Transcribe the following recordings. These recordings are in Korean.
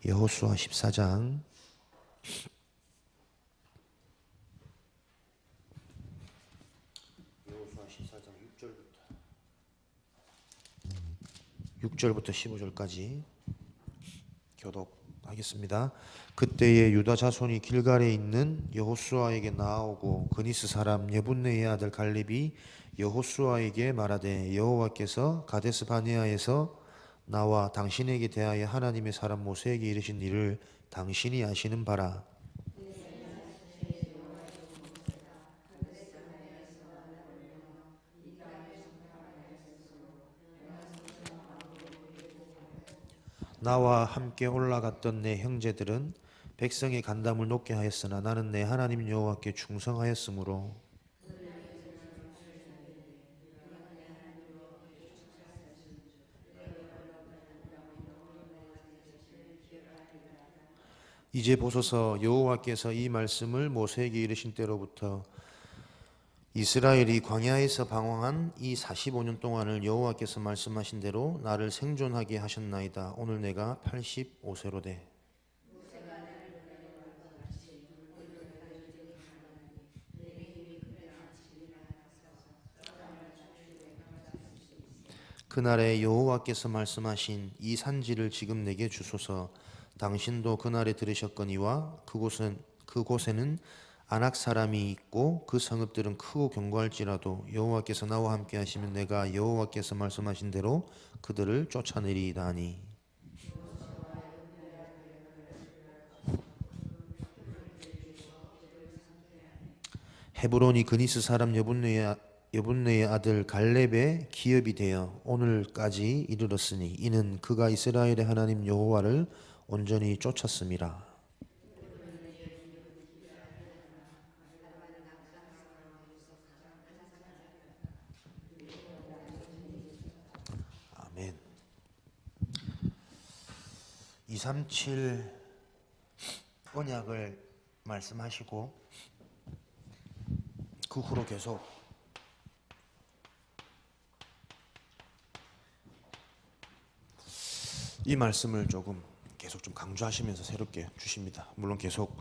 여호수아 14장 6절부터 15절까지 교독하겠습니다. 그때에 유다 자손이 길갈에 있는 여호수아에게 나아오고 그니스 사람 예분네의 아들 갈렙이 여호수아에게 말하되 여호와께서 가데스 바네아에서 나와 당신에게 대하여 하나님의 사람 모세에게 이르신 일을 당신이 아시는 바라. 나와 함께 올라갔던 내 형제들은 백성의 간담을 높게 하였으나 나는 내 하나님 여호와께 충성하였으므로 이제 보소서 여호와께서 이 말씀을 모세에게 이르신 때로부터 이스라엘이 광야에서 방황한 이 45년 동안을 여호와께서 말씀하신 대로 나를 생존하게 하셨나이다. 오늘 내가 85세로 돼. 그날에 여호와께서 말씀하신 이 산지를 지금 내게 주소서. 당신도 그날에 들으셨거니와 그곳에는 아낙 사람이 있고 그 성읍들은 크고 견고할지라도 여호와께서 나와 함께 하시면 내가 여호와께서 말씀하신 대로 그들을 쫓아내리이다 하니 헤브론이 그니스 사람 여분네의 아들 갈렙의 기업이 되어 오늘까지 이르렀으니 이는 그가 이스라엘의 하나님 여호와를 온전히 쫓았음이라. 아멘. 237 언약을 말씀하시고 그 후로 계속 이 말씀을 계속 좀 강조하시면서 새롭게 주십니다. 물론 계속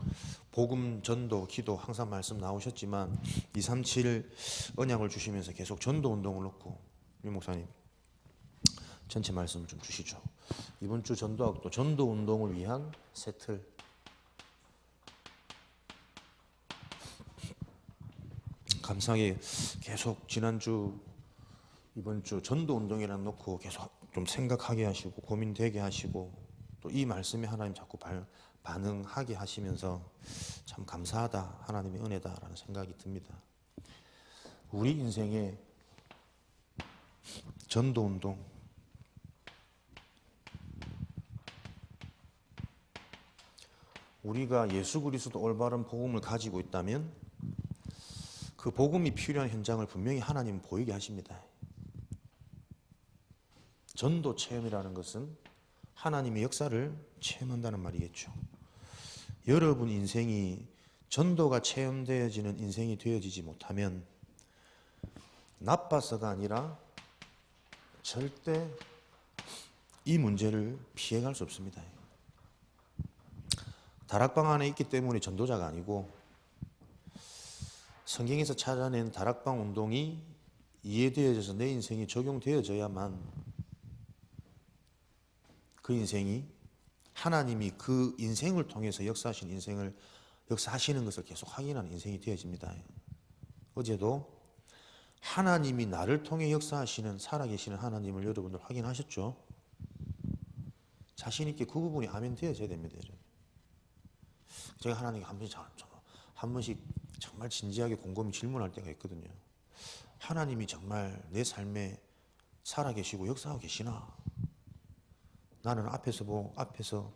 복음, 전도, 기도 항상 말씀 나오셨지만 237 언약을 주시면서 계속 전도 운동을 놓고 유 목사님 전체 말씀을 좀 주시죠. 이번 주 전도학도 전도 운동을 위한 새 틀. 감사하게 계속 지난주 이번 주 전도 운동이랑 놓고 계속 좀 생각하게 하시고 고민되게 하시고 또 이 말씀에 하나님 자꾸 반응하게 하시면서 참 감사하다, 하나님의 은혜다라는 생각이 듭니다. 우리 인생의 전도 운동, 우리가 예수 그리스도 올바른 복음을 가지고 있다면 그 복음이 필요한 현장을 분명히 하나님은 보이게 하십니다. 전도 체험이라는 것은 하나님의 역사를 체험한다는 말이겠죠. 여러분 인생이 전도가 체험되어지는 인생이 되어지지 못하면 나빠서가 아니라 절대 이 문제를 피해갈 수 없습니다. 다락방 안에 있기 때문에 전도자가 아니고 성경에서 찾아낸 다락방 운동이 이해되어져서 내 인생에 적용되어져야만 그 인생이 하나님이 그 인생을 통해서 역사하시는 것을 계속 확인하는 인생이 되어집니다. 어제도 하나님이 나를 통해 역사하시는 살아계시는 하나님을 여러분들 확인하셨죠? 자신 있게 그 부분이 아멘 되어져야 됩니다. 제가 하나님께 한 번씩 정말 진지하게 곰곰이 질문할 때가 있거든요. 하나님이 정말 내 삶에 살아계시고 역사하고 계시나? 나는 앞에서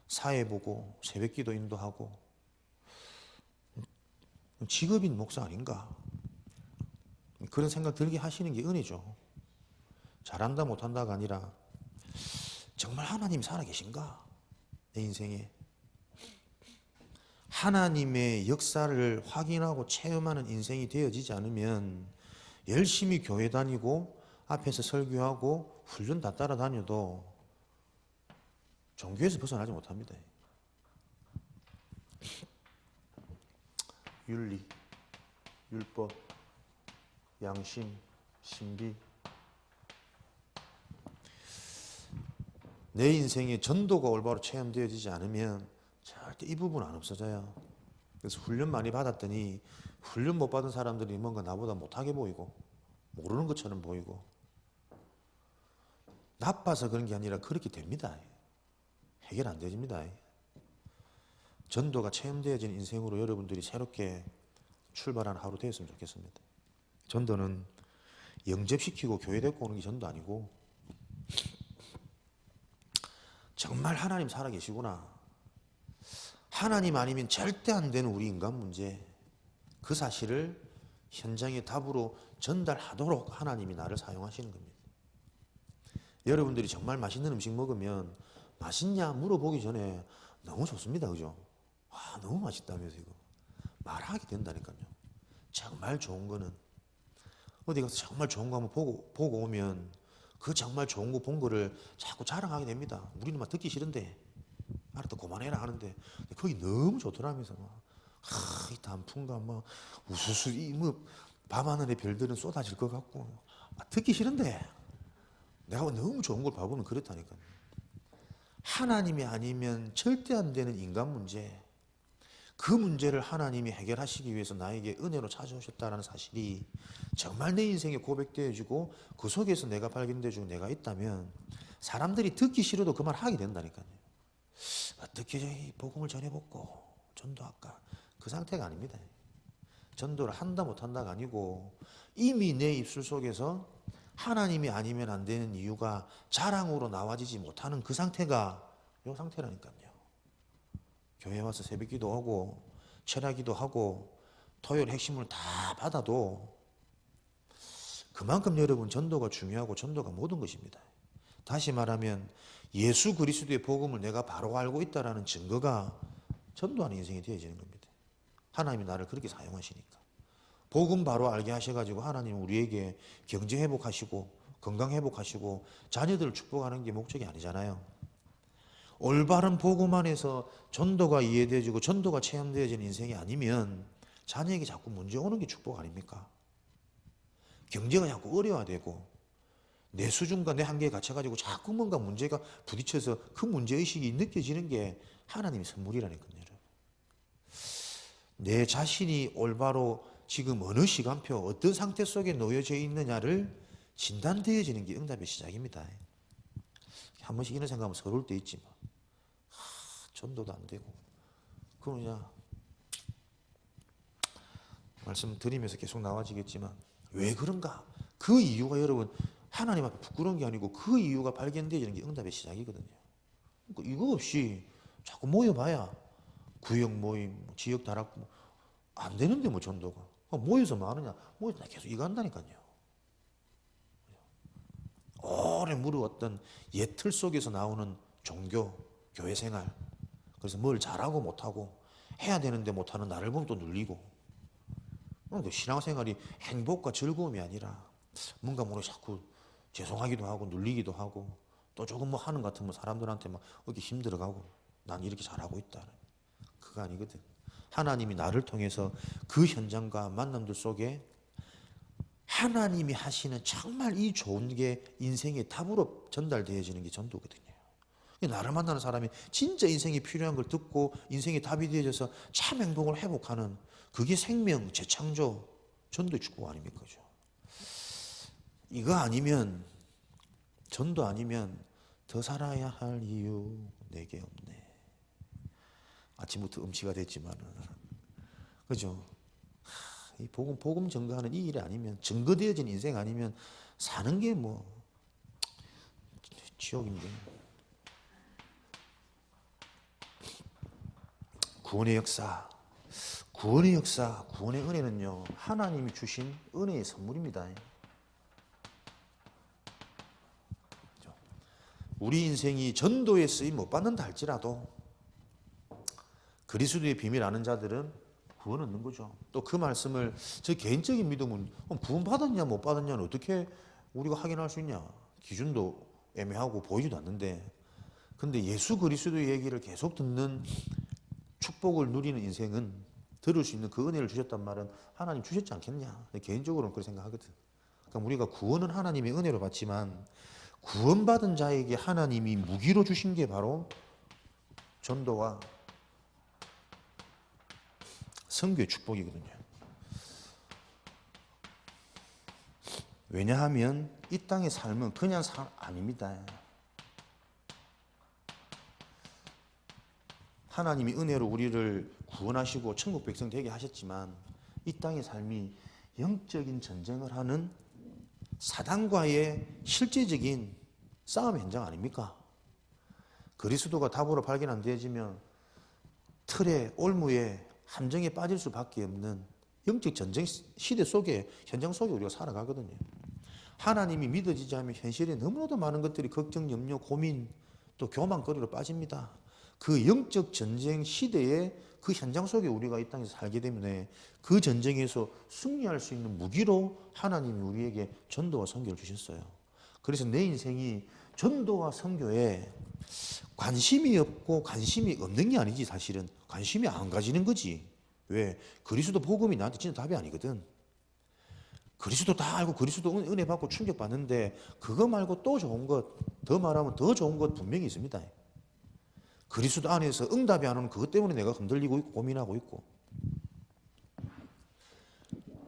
사회 보고 새벽기도 인도하고 직업인 목사 아닌가? 그런 생각 들게 하시는 게 은혜죠. 잘한다 못한다가 아니라 정말 하나님이 살아계신가? 내 인생에 하나님의 역사를 확인하고 체험하는 인생이 되어지지 않으면 열심히 교회 다니고 앞에서 설교하고 훈련 다 따라다녀도 종교에서 벗어나지 못합니다. 윤리, 율법, 양심, 신비. 내 인생에 전도가 올바로 체험되어지지 않으면 절대 이 부분은 안 없어져요. 그래서 훈련 많이 받았더니 훈련 못 받은 사람들이 뭔가 나보다 못하게 보이고 모르는 것처럼 보이고, 나빠서 그런 게 아니라 그렇게 됩니다. 해결 안 되집니다. 전도가 체험되어진 인생으로 여러분들이 새롭게 출발하는 하루 되었으면 좋겠습니다. 전도는 영접시키고 교회 데리고 오는 게 전도 아니고, 정말 하나님 살아계시구나, 하나님 아니면 절대 안 되는 우리 인간 문제, 그 사실을 현장의 답으로 전달하도록 하나님이 나를 사용하시는 겁니다. 여러분들이 정말 맛있는 음식 먹으면 맛있냐 물어보기 전에 너무 좋습니다. 그죠? 와, 너무 맛있다면서 이거 말하게 된다니까요. 정말 좋은 거는 어디 가서 정말 좋은 거 한번 보고 오면 그 정말 좋은 거 본 거를 자꾸 자랑하게 됩니다. 우리는 막 듣기 싫은데, 알았다 그만해라 하는데 거기 너무 좋더라면서 이 단풍과 막 우수수 뭐 밤하늘의 별들은 쏟아질 것 같고, 듣기 싫은데 내가 너무 좋은 걸 봐보면 그렇다니까요. 하나님이 아니면 절대 안 되는 인간 문제, 그 문제를 하나님이 해결하시기 위해서 나에게 은혜로 찾아오셨다는 사실이 정말 내 인생에 고백되어지고 그 속에서 내가 발견되어지고 내가 있다면 사람들이 듣기 싫어도 그 말 하게 된다니까요. 어떻게 복음을 전해먹고 전도할까? 그 상태가 아닙니다. 전도를 한다 못한다가 아니고 이미 내 입술 속에서 하나님이 아니면 안 되는 이유가 자랑으로 나와지지 못하는 그 상태가 이 상태라니까요. 교회 와서 새벽 기도하고 철야 기도하고 토요일 핵심을 다 받아도 그만큼 여러분 전도가 중요하고 전도가 모든 것입니다. 다시 말하면 예수 그리스도의 복음을 내가 바로 알고 있다는 증거가 전도하는 인생이 되어지는 겁니다. 하나님이 나를 그렇게 사용하시니까. 복음 바로 알게 하셔가지고 하나님 우리에게 경제 회복하시고 건강 회복하시고 자녀들을 축복하는 게 목적이 아니잖아요. 올바른 복음 안에서 전도가 이해되어지고 전도가 체험되어지는 인생이 아니면 자녀에게 자꾸 문제 오는 게 축복 아닙니까? 경제가 자꾸 어려워되고 내 수준과 내 한계에 갇혀가지고 자꾸 뭔가 문제가 부딪혀서 그 문제의식이 느껴지는 게 하나님의 선물이라니까요. 내 자신이 올바로 지금 어느 시간표 어떤 상태 속에 놓여져 있느냐를 진단되어지는 게 응답의 시작입니다. 한 번씩 이런 생각하면 서러울 때 있지만 전도도 안 되고 그럼 그냥 말씀드리면서 계속 나와지겠지만 왜 그런가? 그 이유가 여러분 하나님 앞에 부끄러운 게 아니고 그 이유가 발견되어지는 게 응답의 시작이거든요. 그러니까 이거 없이 자꾸 모여봐야 구역 모임, 지역 다락 안 되는데 뭐 전도가 모여서 뭐 하느냐? 모여서 계속 이거 한다니까요. 오래 물어왔던 옛 틀 속에서 나오는 종교, 교회 생활. 그래서 뭘 잘하고 못하고 해야 되는데 못하는 나를 보면 또 눌리고. 신앙생활이 행복과 즐거움이 아니라 뭔가 모르게 자꾸 죄송하기도 하고 눌리기도 하고 또 조금 뭐 하는 것 같으면 사람들한테 막 이렇게 힘들어가고 난 이렇게 잘하고 있다. 그거 아니거든. 하나님이 나를 통해서 그 현장과 만남들 속에 하나님이 하시는 정말 이 좋은 게 인생의 답으로 전달되어지는 게 전도거든요. 나를 만나는 사람이 진짜 인생에 필요한 걸 듣고 인생의 답이 되어져서 참 행복을 회복하는 그게 생명, 재창조, 전도의 축복 아닙니까? 이거 아니면 전도 아니면 더 살아야 할 이유 내게 없네. 아침부터 음치가 됐지만은 그죠? 이 복음 증거하는 이 일이 아니면 증거되어진 인생 아니면 사는 게 뭐 지옥인데. 구원의 역사, 구원의 역사, 구원의 은혜는요 하나님이 주신 은혜의 선물입니다. 우리 인생이 전도에 쓰임 못 받는다 할지라도 그리스도의 비밀 아는 자들은 구원 얻는 거죠. 또 그 말씀을 저 개인적인 믿음은 구원 받았냐 못 받았냐는 어떻게 우리가 확인할 수 있냐? 기준도 애매하고 보이지도 않는데 근데 예수 그리스도의 얘기를 계속 듣는 축복을 누리는 인생은 들을 수 있는 그 은혜를 주셨단 말은 하나님 주셨지 않겠냐. 개인적으로는 그렇게 생각하거든. 그러니까 우리가 구원은 하나님의 은혜로 받지만 구원받은 자에게 하나님이 무기로 주신 게 바로 전도와 선교의 축복이거든요. 왜냐하면 이 땅의 삶은 그냥 삶 아닙니다. 하나님이 은혜로 우리를 구원하시고 천국 백성 되게 하셨지만 이 땅의 삶이 영적인 전쟁을 하는 사단과의 실제적인 싸움 현장 아닙니까? 그리스도가 답으로 발견 안 되어지면 틀에 올무에 함정에 빠질 수밖에 없는 영적 전쟁 시대 속에 현장 속에 우리가 살아가거든요. 하나님이 믿어지지 않으면 현실에 너무나도 많은 것들이 걱정, 염려, 고민 또 교만거리로 빠집니다. 그 영적 전쟁 시대에 그 현장 속에 우리가 이 땅에서 살기 때문에 그 전쟁에서 승리할 수 있는 무기로 하나님이 우리에게 전도와 선교를 주셨어요. 그래서 내 인생이 전도와 선교에 관심이 없고 관심이 없는 게 아니지. 사실은 관심이 안 가지는 거지. 왜? 그리스도 복음이 나한테 진짜 답이 아니거든. 그리스도 다 알고 그리스도 은혜 받고 충격 받는데 그거 말고 또 좋은 것, 더 말하면 더 좋은 것 분명히 있습니다. 그리스도 안에서 응답이 안 오는 그것 때문에 내가 흔들리고 있고 고민하고 있고.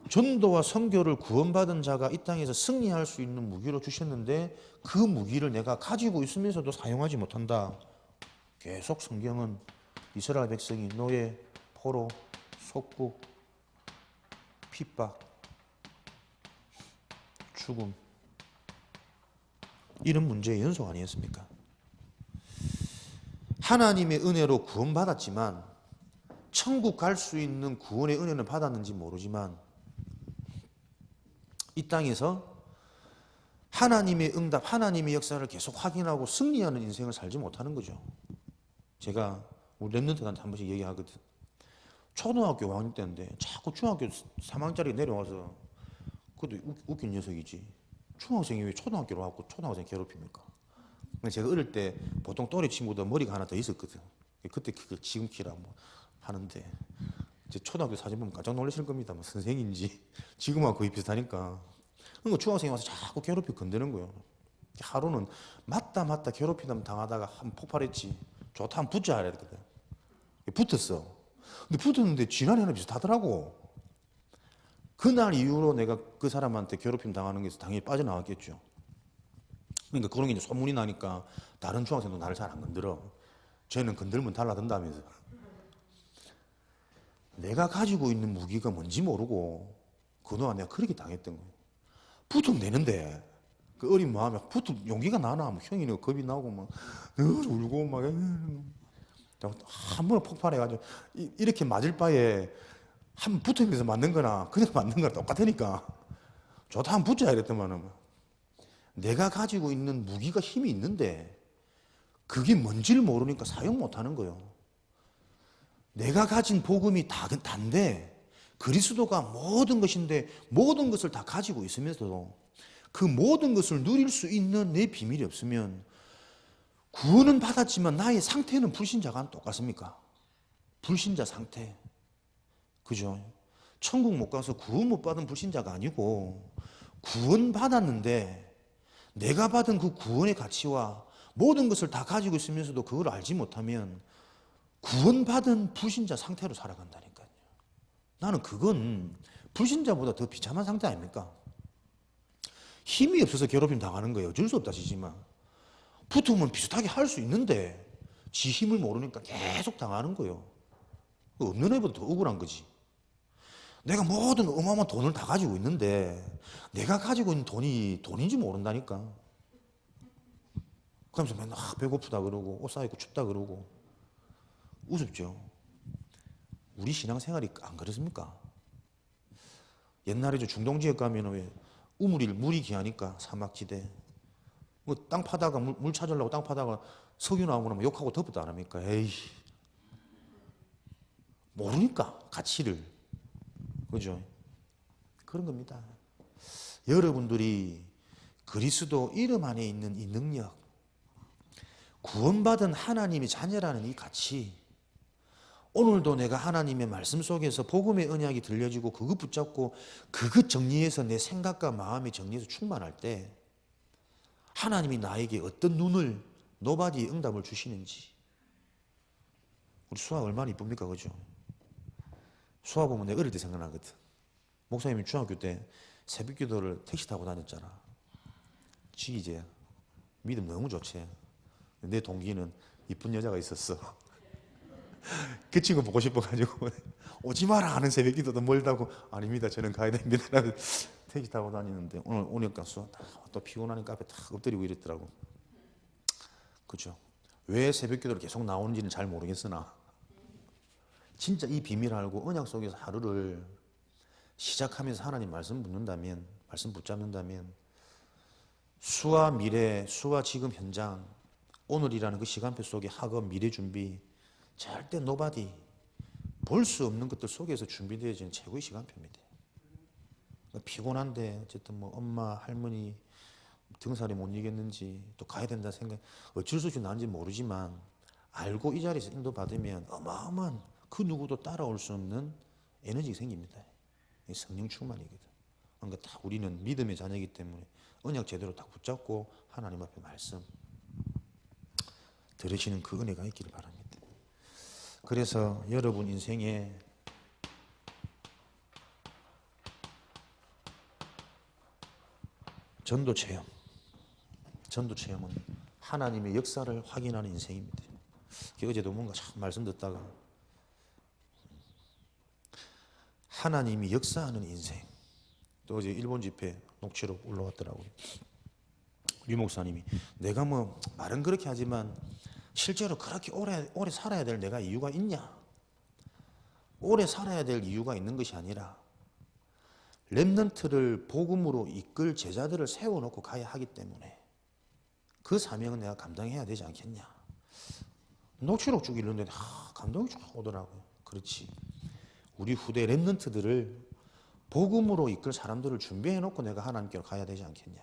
전도와 선교를 구원받은 자가 이 땅에서 승리할 수 있는 무기로 주셨는데 그 무기를 내가 가지고 있으면서도 사용하지 못한다. 계속 성경은 이스라엘 백성이 노예, 포로, 속국, 핍박, 죽음 이런 문제의 연속 아니었습니까? 하나님의 은혜로 구원받았지만 천국 갈 수 있는 구원의 은혜는 받았는지 모르지만 이 땅에서 하나님의 응답, 하나님의 역사를 계속 확인하고 승리하는 인생을 살지 못하는 거죠. 제가 우리 랩런트한테 한 번씩 얘기하거든. 초등학교 5학년 때인데 자꾸 중학교 3학년짜리 내려와서 그것도 웃긴 녀석이지. 중학생이 왜 초등학교로 와서 초등학생 괴롭힙니까? 제가 어릴 때 보통 또래 친구들 머리가 하나 더 있었거든. 그때 그걸 지금 키라 뭐 하는데 이제 초등학교 사진 보면 깜짝 놀라실 겁니다. 뭐 선생인지 지금하고 거의 비슷하니까. 그러니까 중학생이 와서 자꾸 괴롭히고 건드는 거예요. 하루는 맞다 괴롭히다 당하다가 한 폭발했지. 좋다 한 붙자 이랬거든. 붙었어. 근데 붙었는데 지난해 하나 비슷하더라고. 그날 이후로 내가 그 사람한테 괴롭힘 당하는 게 당연히 빠져나왔겠죠. 그러니까 그런 게 이제 소문이 나니까 다른 중학생도 나를 잘 안 건드려. 쟤는 건들면 달라든다면서. 내가 가지고 있는 무기가 뭔지 모르고 그동안 내가 그렇게 당했던 거예요. 붙으면 되는데 그 어린 마음에 용기가 나나 뭐 형이 겁이 나고 막 울고 막 한 번에 폭발해가지고 이렇게 맞을 바에 한 번 붙으면서 맞는 거나 그냥 맞는 거나 똑같으니까 좋다 한 번 붙자 이랬더만은 내가 가지고 있는 무기가 힘이 있는데 그게 뭔지를 모르니까 사용 못하는 거예요. 내가 가진 복음이 단데 그리스도가 모든 것인데 모든 것을 다 가지고 있으면서도 그 모든 것을 누릴 수 있는 내 비밀이 없으면 구원은 받았지만 나의 상태는 불신자가 똑같습니까? 불신자 상태. 그죠? 천국 못 가서 구원 못 받은 불신자가 아니고 구원 받았는데 내가 받은 그 구원의 가치와 모든 것을 다 가지고 있으면서도 그걸 알지 못하면 구원받은 불신자 상태로 살아간다니까요. 나는 그건 불신자보다 더 비참한 상태 아닙니까? 힘이 없어서 괴롭힘 당하는 거예요. 어쩔 수 없다 치지만 붙으면 비슷하게 할 수 있는데 지 힘을 모르니까 계속 당하는 거예요. 없는 애보다 더 억울한 거지. 내가 모든 어마어마한 돈을 다 가지고 있는데 내가 가지고 있는 돈이 돈인지 모른다니까. 그러면서 맨날 배고프다 그러고 옷 사입고 춥다 그러고 우습죠. 우리 신앙생활이 안 그렇습니까? 옛날에 저 중동 지역 가면 왜 물이 귀하니까 사막지대 뭐 땅 파다가 물 찾으려고 땅 파다가 석유 나오고 나면 욕하고 덮었다 안 합니까? 에이 모르니까 가치를. 그죠? 그런 겁니다. 여러분들이 그리스도 이름 안에 있는 이 능력, 구원받은 하나님의 자녀라는 이 가치, 오늘도 내가 하나님의 말씀 속에서 복음의 언약이 들려지고 그것 붙잡고 그것 정리해서 내 생각과 마음의 정리해서 충만할 때 하나님이 나에게 어떤 눈을 노바디의 응답을 주시는지. 우리 수아 얼마나 이쁩니까, 그죠? 수아 보면 내가 어릴 때 생각나거든. 목사님이 중학교 때 새벽 기도를 택시 타고 다녔잖아. 지기제. 믿음 너무 좋지. 내 동기는 이쁜 여자가 있었어. 그 친구 보고 싶어가지고 오지 마라 하는 새벽 기도도 멀다고. 아닙니다, 저는 가야 됩니다. 택시 타고 다니는데 오늘 오니까 수아 또 피곤하니까 앞에 탁 엎드리고 이랬더라고. 그죠? 왜 새벽 기도를 계속 나오는지는 잘 모르겠으나 진짜 이 비밀을 알고 언약 속에서 하루를 시작하면서 하나님 말씀 붙는다면, 말씀 붙잡는다면 수와 미래, 수와 지금 현장, 오늘이라는 그 시간표 속에 학업, 미래 준비 절대 노바디 볼 수 없는 것들 속에서 준비되어진 최고의 시간표입니다. 피곤한데 어쨌든 뭐 엄마, 할머니 등살이 못 이겼는지 또 가야 된다 생각, 어쩔 수 없이 나는지 모르지만 알고 이 자리에서 인도받으면 어마어마한 그 누구도 따라올 수 없는 에너지가 생깁니다. 성령 충만이거든. 그러니까 다 우리는 믿음의 자녀이기 때문에 언약 제대로 딱 붙잡고 하나님 앞에 말씀 들으시는 그 은혜가 있기를 바랍니다. 그래서 여러분 인생에 전도 체험은 하나님의 역사를 확인하는 인생입니다. 어제도 뭔가 참 말씀 듣다가 하나님이 역사하는 인생. 또 어제 일본 집회 녹취록 올라왔더라고요. 류 목사님이 내가 뭐 말은 그렇게 하지만 실제로 그렇게 오래 살아야 될 내가 이유가 있냐? 오래 살아야 될 이유가 있는 것이 아니라 렘넌트를 복음으로 이끌 제자들을 세워놓고 가야 하기 때문에 그 사명은 내가 감당해야 되지 않겠냐? 녹취록 쭉 읽는데 감동이 쭉 오더라고요. 그렇지. 우리 후대 렘넌트들을 복음으로 이끌 사람들을 준비해놓고 내가 하나님께로 가야 되지 않겠냐?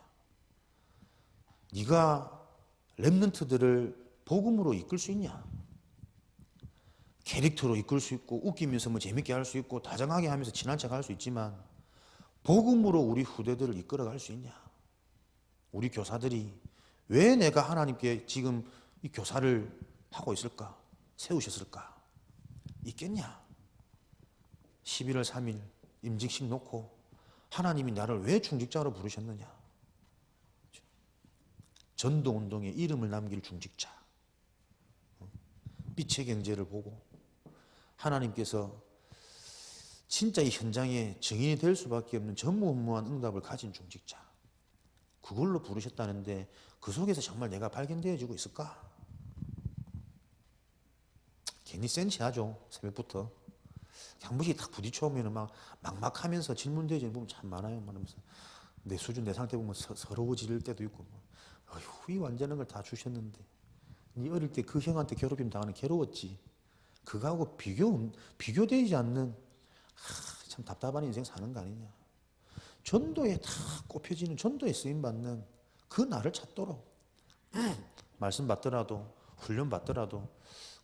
네가 렘넌트들을 복음으로 이끌 수 있냐? 캐릭터로 이끌 수 있고 웃기면서 뭐 재밌게 할 수 있고 다정하게 하면서 친한 척 할 수 있지만 복음으로 우리 후대들을 이끌어갈 수 있냐? 우리 교사들이 왜 내가 하나님께 지금 이 교사를 하고 있을까? 세우셨을까? 있겠냐? 11월 3일 임직식 놓고 하나님이 나를 왜 중직자로 부르셨느냐? 전도운동에 이름을 남길 중직자. 빛의 경제를 보고 하나님께서 진짜 이 현장에 증인이 될 수밖에 없는 전무후무한 응답을 가진 중직자. 그걸로 부르셨다는데 그 속에서 정말 내가 발견되어지고 있을까? 괜히 센치하죠. 새벽부터. 한 번씩 딱 부딪혀오면 막막하면서 질문되어지는 부분 참 많아요. 말하면서 내 수준, 내 상태 보면 서러워질 때도 있고. 어휴, 이 완전한 걸 다 주셨는데 네 어릴 때 그 형한테 괴롭힘 당하는 괴로웠지. 그거하고 비교되지 않는 참 답답한 인생 사는 거 아니냐. 전도에 다 꼽혀지는 전도에 쓰임받는 그 나를 찾도록 말씀 받더라도 훈련 받더라도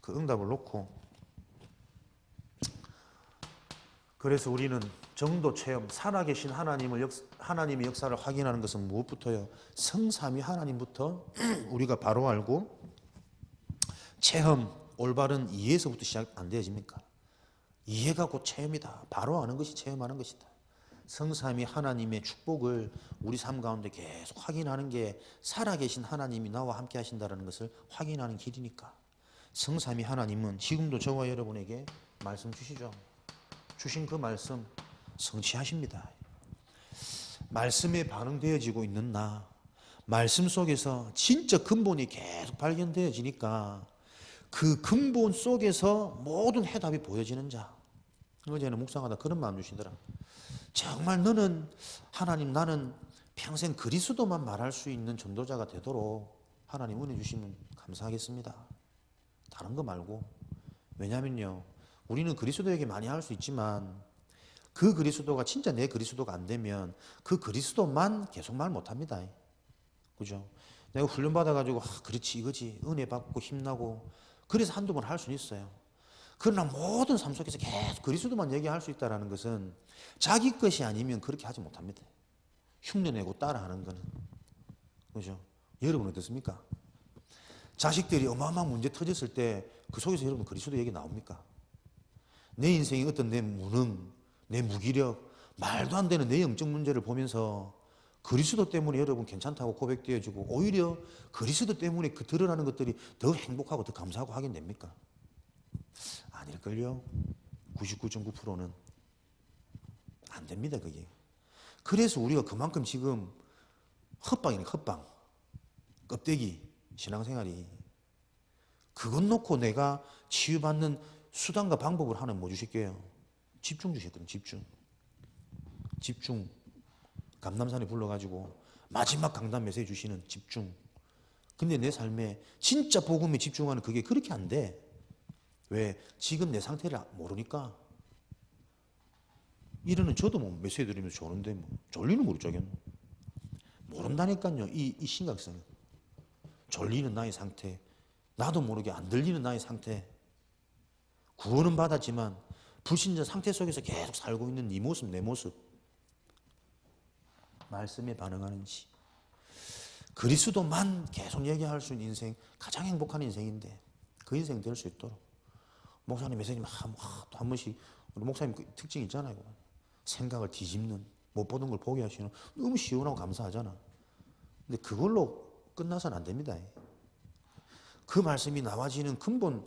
그 응답을 놓고. 그래서 우리는 정도 체험, 살아계신 하나님의 역사를 확인하는 것은 무엇부터요? 성삼위 하나님부터 우리가 바로 알고 체험, 올바른 이해에서부터 시작 안 되어집니까? 이해가 곧 체험이다. 바로 아는 것이 체험하는 것이다. 성삼위 하나님의 축복을 우리 삶 가운데 계속 확인하는 게 살아계신 하나님이 나와 함께 하신다는 것을 확인하는 길이니까. 성삼위 하나님은 지금도 저와 여러분에게 말씀 주시죠. 주신 그 말씀 성취하십니다. 말씀에 반응되어지고 있는 나, 말씀 속에서 진짜 근본이 계속 발견되어지니까 그 근본 속에서 모든 해답이 보여지는 자. 어제는 묵상하다 그런 마음 주시더라. 정말 너는 하나님, 나는 평생 그리스도만 말할 수 있는 전도자가 되도록 하나님 은혜 주시면 감사하겠습니다. 다른 거 말고. 왜냐면요, 우리는 그리스도에게 많이 할 수 있지만 그 그리스도가 진짜 내 그리스도가 안 되면 그 그리스도만 계속 말 못합니다. 그죠? 내가 훈련 받아가지고 그렇지 이거지 은혜 받고 힘나고 그래서 한두 번 할 수는 있어요. 그러나 모든 삶 속에서 계속 그리스도만 얘기할 수 있다는 것은 자기 것이 아니면 그렇게 하지 못합니다. 흉내내고 따라하는 거는. 그죠? 여러분 어떻습니까? 자식들이 어마어마한 문제 터졌을 때 그 속에서 여러분 그리스도 얘기 나옵니까? 내 인생의 어떤 내 무능, 내 무기력, 말도 안 되는 내 영적 문제를 보면서 그리스도 때문에 여러분 괜찮다고 고백되어지고 오히려 그리스도 때문에 그 드러나는 것들이 더 행복하고 더 감사하고 하긴 됩니까? 아닐걸요. 99.9%는 안 됩니다, 그게. 그래서 우리가 그만큼 지금 헛방이네, 헛방. 껍데기, 신앙생활이. 그것 놓고 내가 치유받는 수단과 방법을 하나 뭐 주실게요? 집중 주셨거든요, 집중. 집중. 감남산에 불러가지고 마지막 강단 메시지 주시는 집중. 근데 내 삶에 진짜 복음에 집중하는 그게 그렇게 안 돼. 왜? 지금 내 상태를 모르니까. 이러는 저도 뭐 메시지 드리면서 좋은데 뭐 졸리는 모르죠. 모른다니까요. 이 심각성은. 졸리는 나의 상태, 나도 모르게 안 들리는 나의 상태, 구원은 받았지만 불신자 상태 속에서 계속 살고 있는 네 모습, 내 모습, 말씀에 반응하는지. 그리스도만 계속 얘기할 수 있는 인생, 가장 행복한 인생인데 그 인생 될 수 있도록 목사님 메시지 또 한 번씩 우리 목사님 그 특징 있잖아요. 생각을 뒤집는, 못 보던 걸 보게 하시는, 너무 시원하고 감사하잖아. 근데 그걸로 끝나서는 안 됩니다. 그 말씀이 나와지는 근본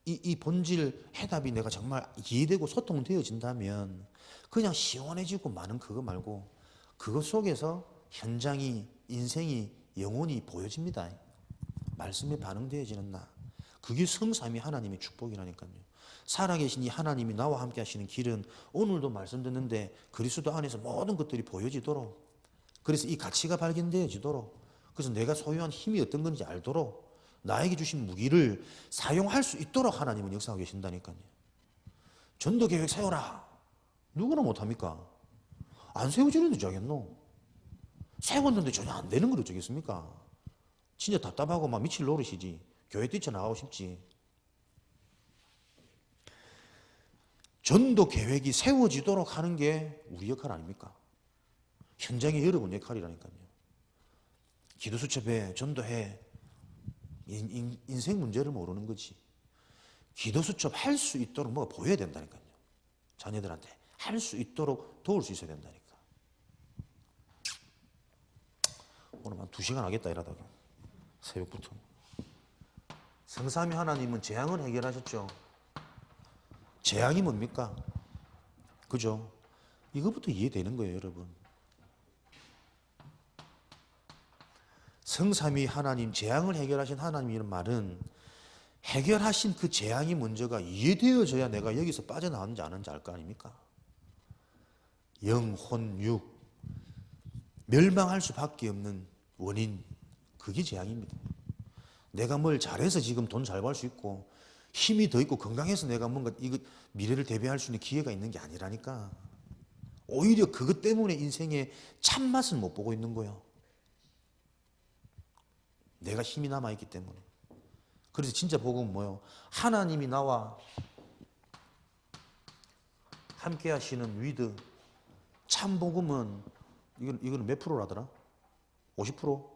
이 본질 해답이 내가 정말 이해되고 소통되어진다면 그냥 시원해지고 많은 그거 말고 그것 속에서 현장이, 인생이, 영혼이 보여집니다. 말씀에 반응되어지는 나. 그게 성삼위 하나님의 축복이라니까요. 살아계신 이 하나님이 나와 함께 하시는 길은 오늘도 말씀 듣는데 그리스도 안에서 모든 것들이 보여지도록, 그래서 이 가치가 발견되어지도록, 그래서 내가 소유한 힘이 어떤 건지 알도록 나에게 주신 무기를 사용할 수 있도록 하나님은 역사하고 계신다니까요. 전도계획 세워라. 누구나 못합니까? 안 세워지는데 어쩌겠노? 세웠는데 전혀 안 되는 걸 어쩌겠습니까? 진짜 답답하고 막 미칠 노릇이지. 교회 뛰쳐나가고 싶지. 전도 계획이 세워지도록 하는 게 우리 역할 아닙니까? 현장의 여러분 역할이라니까요. 기도수첩에 전도해. 인생 문제를 모르는 거지. 기도수첩 할 수 있도록 뭐가 보여야 된다니까요. 자녀들한테 할 수 있도록 도울 수 있어야 된다니까. 오늘 한 2시간 하겠다 이러다가 새벽부터. 성삼위 하나님은 재앙을 해결하셨죠. 재앙이 뭡니까? 그죠? 이거부터 이해되는 거예요, 여러분. 성삼위 하나님, 재앙을 해결하신 하나님이라는 말은 해결하신 그 재앙이 먼저가 이해되어져야 내가 여기서 빠져나왔는지 아는지 알 거 아닙니까? 영, 혼, 육, 멸망할 수밖에 없는 원인, 그게 재앙입니다. 내가 뭘 잘해서 지금 돈 잘 벌 수 있고 힘이 더 있고 건강해서 내가 뭔가 이거 미래를 대비할 수 있는 기회가 있는 게 아니라니까. 오히려 그것 때문에 인생의 참맛을 못 보고 있는 거예요. 내가 힘이 남아있기 때문에. 그래서 진짜 복음은 뭐예요? 하나님이 나와 함께 하시는 위드. 참 복음은 이거는 몇 프로라더라? 50%?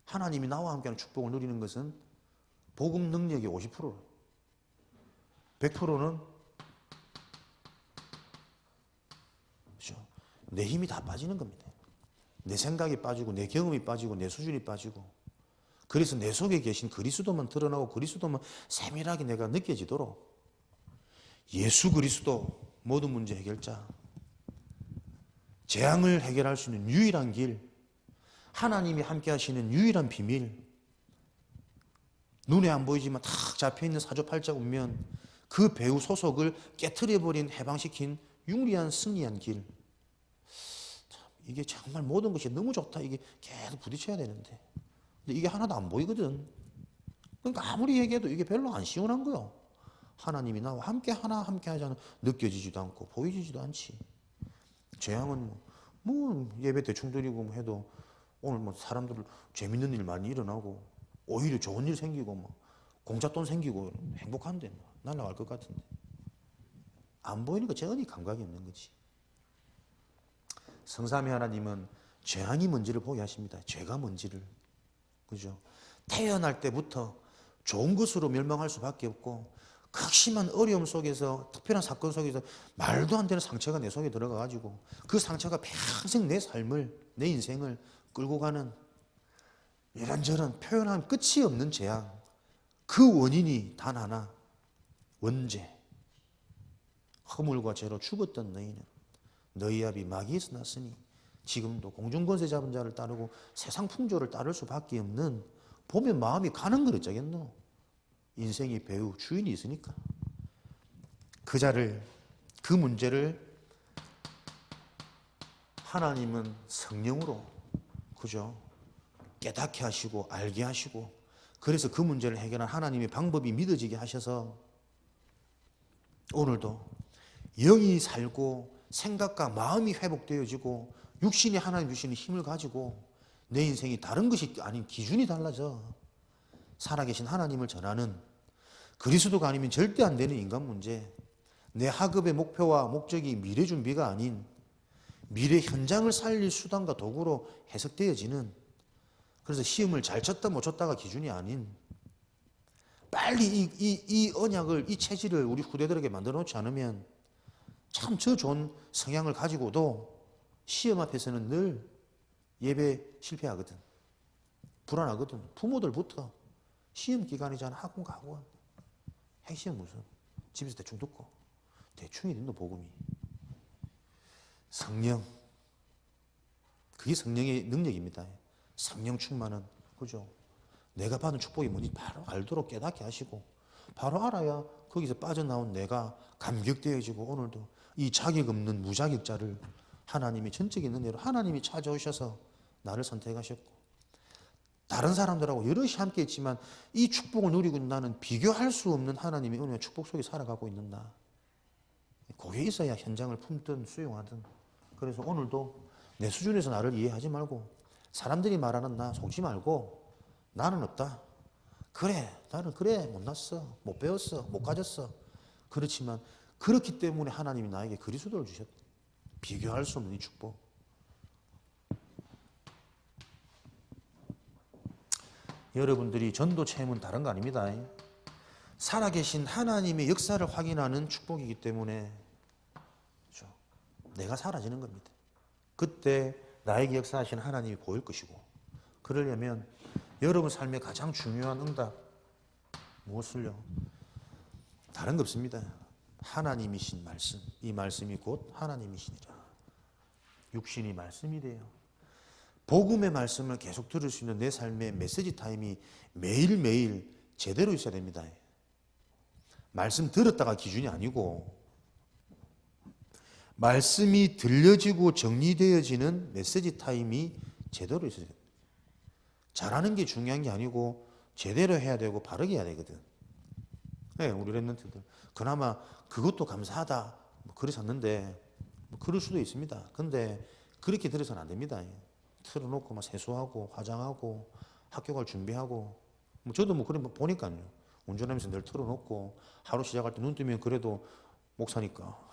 하나님이 나와 함께하는 축복을 누리는 것은 복음 능력의 50%. 100%는 그렇죠? 내 힘이 다 빠지는 겁니다. 내 생각이 빠지고 내 경험이 빠지고 내 수준이 빠지고. 그래서 내 속에 계신 그리스도만 드러나고 그리스도만 세밀하게 내가 느껴지도록 예수 그리스도 모든 문제 해결자, 재앙을 해결할 수 있는 유일한 길, 하나님이 함께 하시는 유일한 비밀, 눈에 안 보이지만 탁 잡혀있는 사조팔자 운면 그 배후 소속을 깨트려버린 해방시킨 융리한 승리한 길. 참, 이게 정말 모든 것이 너무 좋다. 이게 계속 부딪혀야 되는데 근데 이게 하나도 안 보이거든. 그러니까 아무리 얘기해도 이게 별로 안 시원한 거요. 하나님이 나와 함께 하자는 느껴지지도 않고 보이지도 않지. 재앙은 뭐 예배 대충 드리고 해도 오늘 뭐 사람들 재밌는 일 많이 일어나고 오히려 좋은 일 생기고 뭐 공짜돈 생기고 행복한데 뭐 날아갈 것 같은데 안 보이니까 전혀 감각이 없는 거지. 성삼위 하나님은 재앙이 뭔지를 보게 하십니다. 죄가 뭔지를. 그죠? 태어날 때부터 좋은 것으로 멸망할 수밖에 없고 극심한 어려움 속에서 특별한 사건 속에서 말도 안 되는 상처가 내 속에 들어가 가지고 그 상처가 평생 내 삶을 내 인생을 끌고 가는 이런저런 표현하면 끝이 없는 재앙. 그 원인이 단 하나, 원죄. 허물과 죄로 죽었던 너희는 너희 아비 마귀에서 났으니 지금도 공중권세 잡은 자를 따르고 세상 풍조를 따를 수밖에 없는 보면 마음이 가는 걸 어쩌겠노. 인생의 배우 주인이 있으니까 그 자를 그 문제를 하나님은 성령으로 그죠? 깨닫게 하시고 알게 하시고 그래서 그 문제를 해결한 하나님의 방법이 믿어지게 하셔서 오늘도 영이 살고 생각과 마음이 회복되어지고 육신이 하나님 주시는 힘을 가지고 내 인생이 다른 것이 아닌 기준이 달라져 살아계신 하나님을 전하는 그리스도가 아니면 절대 안 되는 인간 문제 내 학업의 목표와 목적이 미래 준비가 아닌 미래 현장을 살릴 수단과 도구로 해석되어지는 그래서 시험을 잘 쳤다 못 쳤다가 기준이 아닌 빨리 이 언약을 이 체질을 우리 후대들에게 만들어 놓지 않으면 참 저 좋은 성향을 가지고도 시험 앞에서는 늘 예배 실패하거든. 불안하거든. 부모들부터 시험 기간이잖아. 학원 가고 핵시험 무슨 집에서 대충 듣고 대충이 된다 복음이. 성령 그게 성령의 능력입니다. 성령 충만은 그죠? 내가 받은 축복이 뭔지 바로 알도록 깨닫게 하시고 바로 알아야 거기서 빠져나온 내가 감격되어지고 오늘도 이 자격 없는 무자격자를 하나님이 전적인 은혜로 하나님이 찾아오셔서 나를 선택하셨고 다른 사람들하고 여럿이 함께 있지만 이 축복을 누리고 있는 나는 비교할 수 없는 하나님의 은혜와 축복 속에 살아가고 있는 나. 거기에 있어야 현장을 품든 수용하든 그래서 오늘도 내 수준에서 나를 이해하지 말고 사람들이 말하는 나 속지 말고 나는 없다. 그래 나는 그래 못났어 못 배웠어 못 가졌어. 그렇지만 그렇기 때문에 하나님이 나에게 그리스도를 주셨다. 비교할 수 없는 이 축복. 여러분들이 전도 체험은 다른 거 아닙니다. 살아계신 하나님의 역사를 확인하는 축복이기 때문에 그렇죠? 내가 사라지는 겁니다. 그때 나에게 역사하신 하나님이 보일 것이고 그러려면 여러분 삶의 가장 중요한 응답 무엇을요? 다른 거 없습니다. 하나님이신 말씀 이 말씀이 곧 하나님이시니라. 육신이 말씀이 돼요. 복음의 말씀을 계속 들을 수 있는 내 삶의 메시지 타임이 매일매일 제대로 있어야 됩니다. 말씀 들었다가 기준이 아니고 말씀이 들려지고 정리되어지는 메시지 타임이 제대로 있어야 돼요. 잘하는 게 중요한 게 아니고 제대로 해야 되고 바르게 해야 되거든. 네, 우리 랩런트들 그나마 그것도 감사하다 뭐 그러셨는데 뭐 그럴 수도 있습니다. 근데 그렇게 들어서는 안 됩니다. 틀어놓고 막 세수하고 화장하고 학교 갈 준비하고 뭐 저도 뭐 그런 거 보니까요. 운전하면서 늘 틀어놓고 하루 시작할 때 눈 뜨면 그래도 목사니까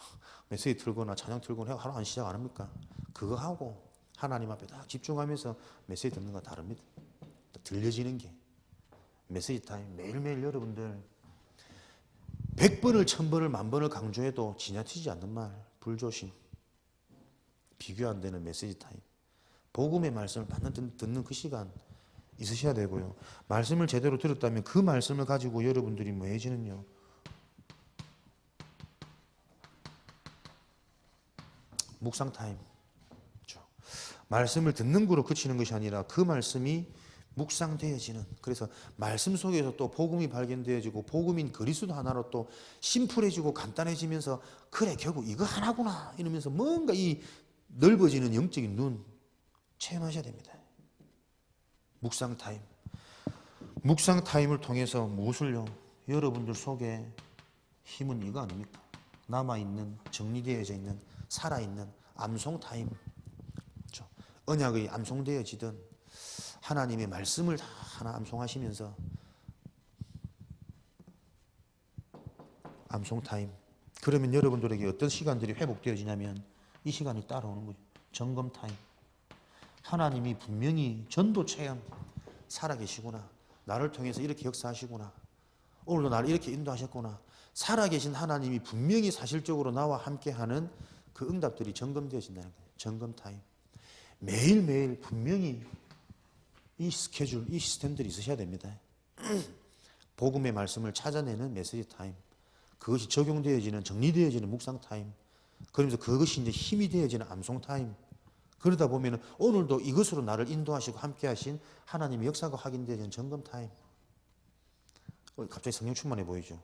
메시지 틀거나 찬양 틀거나 하루 안 시작 안 합니까? 그거 하고 하나님 앞에 딱 집중하면서 메시지 듣는 거 다릅니다. 들려지는 게 메시지 타임 매일매일 여러분들 100번을 1000번을 10,000번을 강조해도 지나치지 않는 말 불조심 비교 안 되는 메시지 타임 복음의 말씀을 듣는 그 시간 있으셔야 되고요. 말씀을 제대로 들었다면 그 말씀을 가지고 여러분들이 뭐 해지는요. 묵상 타임. 그렇죠. 말씀을 듣는 거로 그치는 것이 아니라 그 말씀이 묵상되어지는 그래서 말씀 속에서 또 복음이 발견되어지고 복음인 그리스도 하나로 또 심플해지고 간단해지면서 그래 결국 이거 하나구나 이러면서 뭔가 이 넓어지는 영적인 눈 체험하셔야 됩니다. 묵상 타임. 묵상 타임을 통해서 무엇을요? 여러분들 속에 힘은 이거 아닙니까? 남아있는 정리되어져 있는 살아있는 암송 타임. 그렇죠? 언약의 암송되어지든 하나님의 말씀을 다 하나 암송하시면서 암송 타임. 그러면 여러분들에게 어떤 시간들이 회복되어지냐면 이 시간이 따라오는 거죠. 점검 타임. 하나님이 분명히 전도 체험 살아계시구나. 나를 통해서 이렇게 역사하시구나. 오늘도 나를 이렇게 인도하셨구나. 살아계신 하나님이 분명히 사실적으로 나와 함께하는 그 응답들이 점검되어진다는 거예요. 점검 타임. 매일매일 분명히 이 스케줄, 이 시스템들이 있으셔야 됩니다. 복음의 말씀을 찾아내는 메시지 타임. 그것이 적용되어지는, 정리되어지는 묵상 타임. 그러면서 그것이 이제 힘이 되어지는 암송 타임. 그러다 보면 오늘도 이것으로 나를 인도하시고 함께 하신 하나님의 역사가 확인되어지는 점검 타임. 갑자기 성령 충만해 보이죠?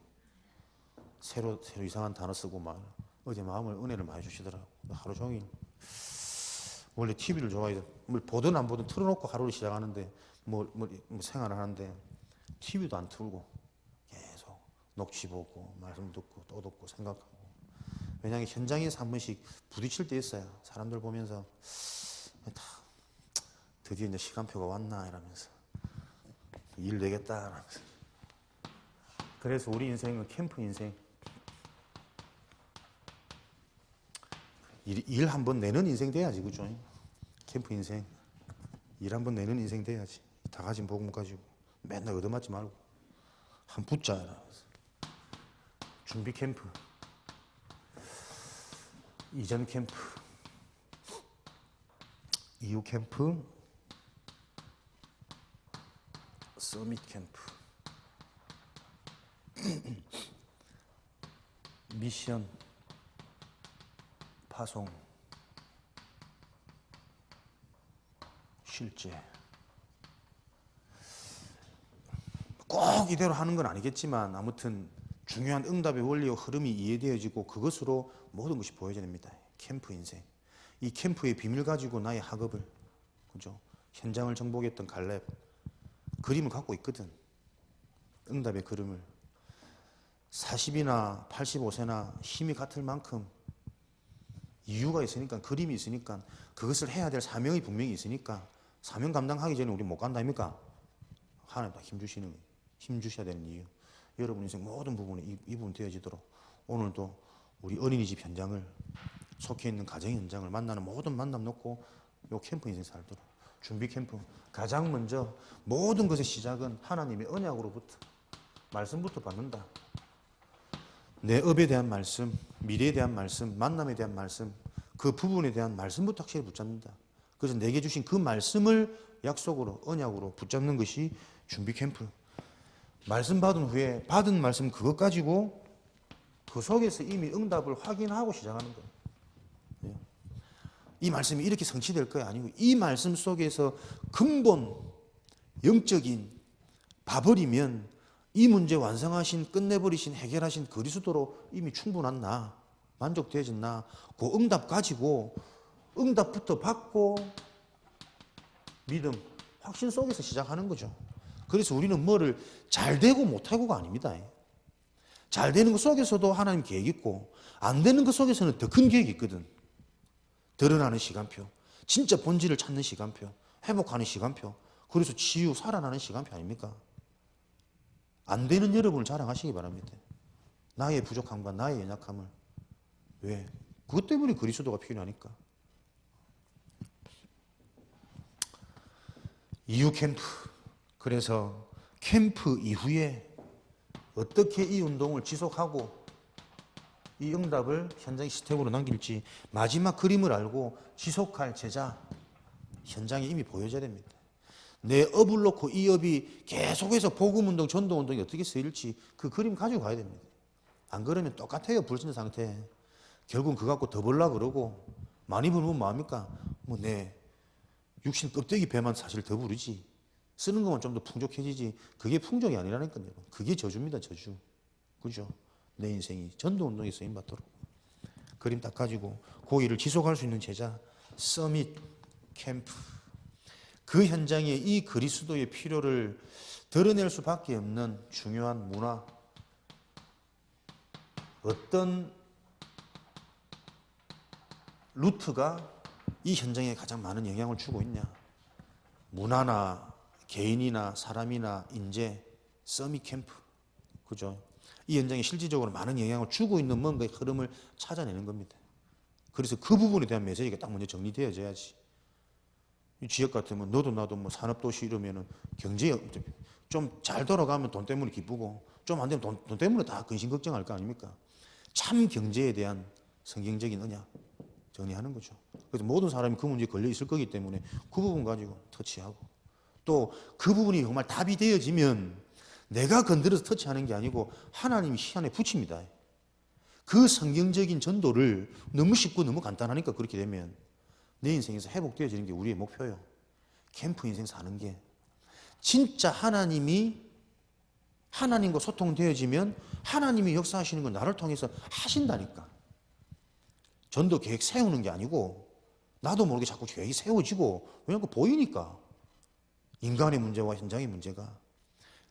새로 이상한 단어 쓰고 막 어제 마음을 은혜를 많이 주시더라고. 하루 종일. 원래 TV를 좋아해서 뭘 보든 안 보든 틀어놓고 하루를 시작하는데 뭐 생활을 하는데 TV도 안 틀고 계속 녹취 보고 말씀 듣고 또 듣고 생각하고. 왜냐하면 현장에서 한 번씩 부딪힐 때 있어요. 사람들 보면서 드디어 이제 시간표가 왔나 이러면서 일 되겠다 이러면서. 그래서 우리 인생은 캠프 인생. 일 한 번 내는 인생 돼야지, 그죠? 캠프 인생. 일 한 번 내는 인생 돼야지. 다 가진 복음 가지고 맨날 얻어맞지 말고 한 붙자. 준비 캠프, 이전 캠프, 이후 캠프, 서밋 캠프, 미션, 파송, 실제. 꼭 이대로 하는 건 아니겠지만 아무튼 중요한 응답의 원리와 흐름이 이해되어지고 그것으로 모든 것이 보여집니다. 캠프 인생. 이 캠프의 비밀 가지고 나의 학업을, 그죠? 현장을 정복했던 갈렙 그림을 갖고 있거든. 응답의 그림을. 40이나 85세나 힘이 같을 만큼 이유가 있으니까, 그림이 있으니까, 그것을 해야 될 사명이 분명히 있으니까 사명 감당하기 전에 우리 못 간다 아닙니까? 하나님 다 힘 주시는 거예요. 힘 주셔야 되는 이유. 여러분 인생 모든 부분에 이 부분 되어지도록 오늘도 우리 어린이집 현장을, 속해 있는 가정 현장을 만나는 모든 만남 놓고 요 캠프 인생 살도록. 준비 캠프. 가장 먼저 모든 것의 시작은 하나님의 언약으로부터, 말씀부터 받는다. 내 업에 대한 말씀, 미래에 대한 말씀, 만남에 대한 말씀, 그 부분에 대한 말씀부터 확실히 붙잡는다. 그래서 내게 주신 그 말씀을 약속으로, 언약으로 붙잡는 것이 준비 캠프. 말씀 받은 후에 받은 말씀 그것 가지고 그 속에서 이미 응답을 확인하고 시작하는 거예요. 이 말씀이 이렇게 성취될 거야 아니고 이 말씀 속에서 근본 영적인 봐버리면 이 문제 완성하신, 끝내버리신, 해결하신 그리스도로 이미 충분한 나, 만족되어진 나, 그 응답 가지고 응답부터 받고 믿음, 확신 속에서 시작하는 거죠. 그래서 우리는 뭐를 잘 되고 못하고가 아닙니다. 잘 되는 것 속에서도 하나님 계획이 있고 안 되는 것 속에서는 더 큰 계획이 있거든. 드러나는 시간표, 진짜 본질을 찾는 시간표, 회복하는 시간표, 그래서 치유, 살아나는 시간표 아닙니까? 안 되는 여러분을 자랑하시기 바랍니다. 나의 부족함과 나의 연약함을. 왜? 그것 때문에 그리스도가 필요하니까. 이후 캠프. 그래서 캠프 이후에 어떻게 이 운동을 지속하고 이 응답을 현장의 스텝으로 남길지 마지막 그림을 알고 지속할 제자 현장에 이미 보여져야 됩니다. 내 업을 놓고 이 업이 계속해서 복음운동, 전도운동이 어떻게 쓰일지 그 그림 가지고 가야 됩니다. 안 그러면 똑같아요. 불신의 상태. 결국은 그거 갖고 더 벌라 그러고 많이 벌면 뭐합니까? 뭐 내 육신 껍데기 배만 사실 더 부르지. 쓰는 것만 좀 더 풍족해지지. 그게 풍족이 아니라니까요. 그게 저주입니다. 저주. 그죠? 내 인생이 전도운동에 쓰임받도록. 그림 딱 가지고 그 일을 지속할 수 있는 제자 서밋 캠프. 그 현장에 이 그리스도의 필요를 드러낼 수밖에 없는 중요한 문화. 어떤 루트가 이 현장에 가장 많은 영향을 주고 있냐. 문화나 개인이나 사람이나 인재, 서밋 캠프, 그죠? 이 현장에 실질적으로 많은 영향을 주고 있는 뭔가의 흐름을 찾아내는 겁니다. 그래서 그 부분에 대한 메시지가 딱 먼저 정리되어져야지. 이 지역 같으면 너도 나도 뭐 산업도시 이러면은 경제 좀 잘 돌아가면 돈 때문에 기쁘고 좀 안 되면 돈 때문에 다 근심 걱정할 거 아닙니까? 참 경제에 대한 성경적인 언약 정리하는 거죠. 그래서 모든 사람이 그 문제에 걸려 있을 거기 때문에 그 부분 가지고 터치하고 또 그 부분이 정말 답이 되어지면 내가 건드려서 터치하는 게 아니고 하나님이 시안에 붙입니다. 그 성경적인 전도를 너무 쉽고 너무 간단하니까 그렇게 되면 내 인생에서 회복되어지는 게 우리의 목표예요. 캠프 인생 사는 게 진짜 하나님과 소통되어지면 하나님이 역사하시는 건 나를 통해서 하신다니까. 전도 계획 세우는 게 아니고 나도 모르게 자꾸 계획이 세워지고 왜냐면 보이니까 인간의 문제와 현장의 문제가